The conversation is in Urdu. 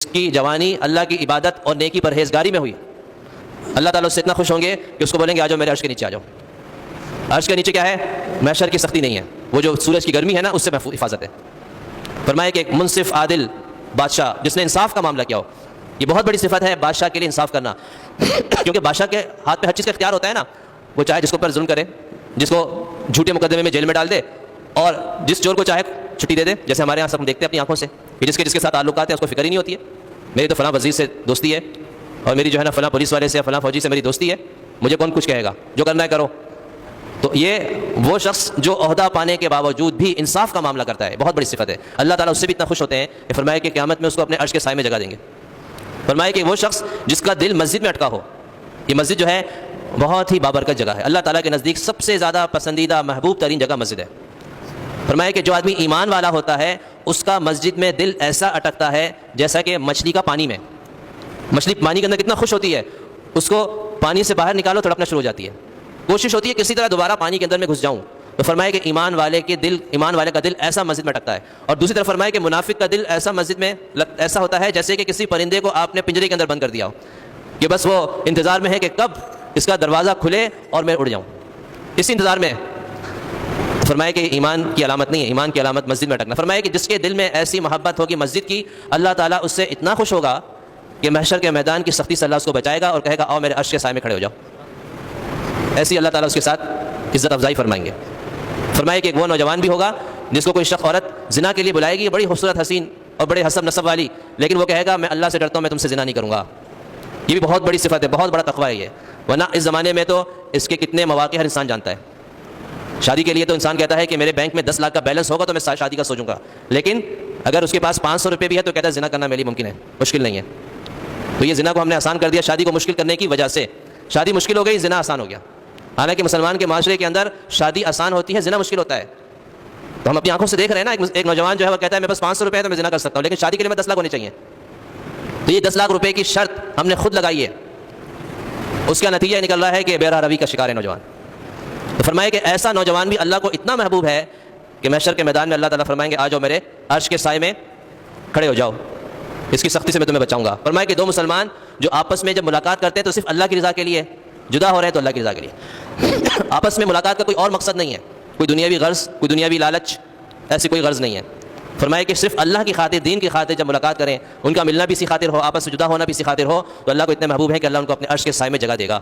کی جوانی اللہ کی عبادت اور نیکی پرہیزگاری میں ہوئی، اللہ تعالیٰ اس سے اتنا خوش ہوں گے کہ اس کو بولیں گے آ جاؤ میرے عرش کے نیچے آ جاؤ۔ عرش کے نیچے کیا ہے؟ محشر کی سختی نہیں ہے، وہ جو سورج کی گرمی ہے نا اس سے محفوظ حفاظت ہے۔ فرمائے کہ ایک منصف عادل بادشاہ جس نے انصاف کا معاملہ کیا ہو، یہ بہت بڑی صفت ہے بادشاہ کے لیے انصاف کرنا، کیونکہ بادشاہ کے ہاتھ پہ ہر چیز کا اختیار ہوتا ہے نا، وہ چاہے جس کو پر ظلم کرے، جس کو جھوٹے مقدمے میں جیل میں ڈال دے، اور جس چور کو چاہے چھٹی دے دے، جیسے ہمارے یہاں سب ہم دیکھتے ہیں اپنی آنکھوں سے کہ جس کے ساتھ تعلقات ہیں اس کو فکر ہی نہیں ہوتی ہے، میری تو فلاں وزیر سے دوستی ہے، اور میری جو ہے نا فلاں پولیس والے سے فلاں فوجی سے میری دوستی ہے، مجھے کون کچھ کہے گا، جو کرنا ہے کرو۔ تو یہ وہ شخص جو عہدہ پانے کے باوجود بھی انصاف کا معاملہ کرتا ہے، بہت بڑی صفت ہے، اللہ تعالیٰ اس سے بھی اتنا خوش ہوتے ہیں کہ فرمایا کہ قیامت میں اس کو اپنے عرش کے سائے میں جگہ دیں گے۔ فرمایا کہ وہ شخص جس کا دل مسجد میں اٹکا ہو، یہ مسجد جو ہے بہت ہی بابرکت جگہ ہے، اللہ تعالیٰ کے نزدیک سب سے زیادہ پسندیدہ محبوب ترین جگہ مسجد ہے۔ فرمایا کہ جو آدمی ایمان والا ہوتا ہے اس کا مسجد میں دل ایسا اٹکتا ہے جیسا کہ مچھلی کا پانی میں، مچھلی پانی کے اندر کتنا خوش ہوتی ہے، اس کو پانی سے باہر نکالو تڑپنا شروع ہو جاتی ہے، کوشش ہوتی ہے کسی طرح دوبارہ پانی کے اندر میں گھس جاؤں۔ تو فرمایا کہ ایمان والے کا دل ایسا مسجد میں اٹکتا ہے، اور دوسری طرف فرمایا کہ منافق کا دل ایسا مسجد میں ایسا ہوتا ہے جیسے کہ کسی پرندے کو آپ نے پنجرے کے اندر بند کر دیا ہو، کہ بس وہ انتظار میں ہے کہ کب اس کا دروازہ کھلے اور میں اڑ جاؤں، اسی انتظار میں۔ فرمایا کہ ایمان کی علامت نہیں ہے، ایمان کی علامت مسجد میں اٹکنا۔ فرمایا کہ جس کے دل میں ایسی محبت ہوگی مسجد کی، اللہ تعالیٰ اس سے اتنا خوش ہوگا کہ محشر کے میدان کی سختی سے اللہ اس کو بچائے گا اور کہے گا آؤ میرے عرش کے سائے میں کھڑے ہو جاؤ۔ ایسی اللہ تعالیٰ اس کے ساتھ عزت افزائی فرمائیں گے۔ فرمایا کہ ایک وہ نوجوان بھی ہوگا جس کو کوئی شخص عورت زنا کے لیے بلائے گی، بڑی خوبصورت حسین اور بڑے حسب نسب والی، لیکن وہ کہے گا میں اللہ سے ڈرتا ہوں، میں تم سے زنا نہیں کروں گا۔ یہ بھی بہت بڑی صفت ہے، بہت بڑا تقویٰ ہے یہ، ورنہ اس زمانے میں تو اس کے کتنے مواقع ہر انسان جانتا ہے۔ شادی کے لیے تو انسان کہتا ہے کہ میرے بینک میں 10 لاکھ کا بیلنس ہوگا تو میں شادی کا سوچوں گا، لیکن اگر اس کے پاس 500 روپے بھی ہے تو کہتا ہے زنا کرنا میرے لیے ممکن ہے، مشکل نہیں ہے۔ تو یہ زنا کو ہم نے آسان کر دیا شادی کو مشکل کرنے کی وجہ سے، شادی مشکل ہو گئی، زنا آسان ہو گیا۔ حالانکہ مسلمان کے معاشرے کے اندر شادی آسان ہوتی ہے، زنا مشکل ہوتا ہے۔ تو ہم اپنی آنکھوں سے دیکھ رہے ہیں نا، ایک نوجوان جو ہے وہ کہتا ہے میرے پاس 500 روپے ہے تو میں زنا کر سکتا ہوں، لیکن شادی کے لیے میں 10 لاکھ ہونے چاہیے۔ تو یہ 10 لاکھ روپے کی شرط ہم نے خود لگائی ہے، اس کا نتیجہ نکل رہا ہے کہ بے راہ روی کا شکار ہے نوجوان۔ تو فرمایا کہ ایسا نوجوان بھی اللہ کو اتنا محبوب ہے کہ محشر کے میدان میں اللہ تعالیٰ فرمائیں گے آ جاؤ میرے عرش کے سائے میں کھڑے ہو جاؤ، اس کی سختی سے میں تمہیں بچاؤں گا۔ فرمایا کہ دو مسلمان جو آپس میں جب ملاقات کرتے ہیں تو صرف اللہ کی رضا کے لیے، جدا ہو رہے ہیں تو اللہ کی رضا کے لیے، آپس میں ملاقات کا کوئی اور مقصد نہیں ہے، کوئی دنیاوی غرض، کوئی دنیاوی لالچ، ایسی کوئی غرض نہیں ہے۔ فرمایا کہ صرف اللہ کی خاطر، دین کی خاطر جب ملاقات کریں، ان کا ملنا بھی اسی خاطر ہو، آپس سے جدا ہونا بھی اسی خاطر ہو، تو اللہ کو اتنے محبوب ہیں کہ اللہ ان کو اپنے عرش کے سائے میں جگہ دے گا۔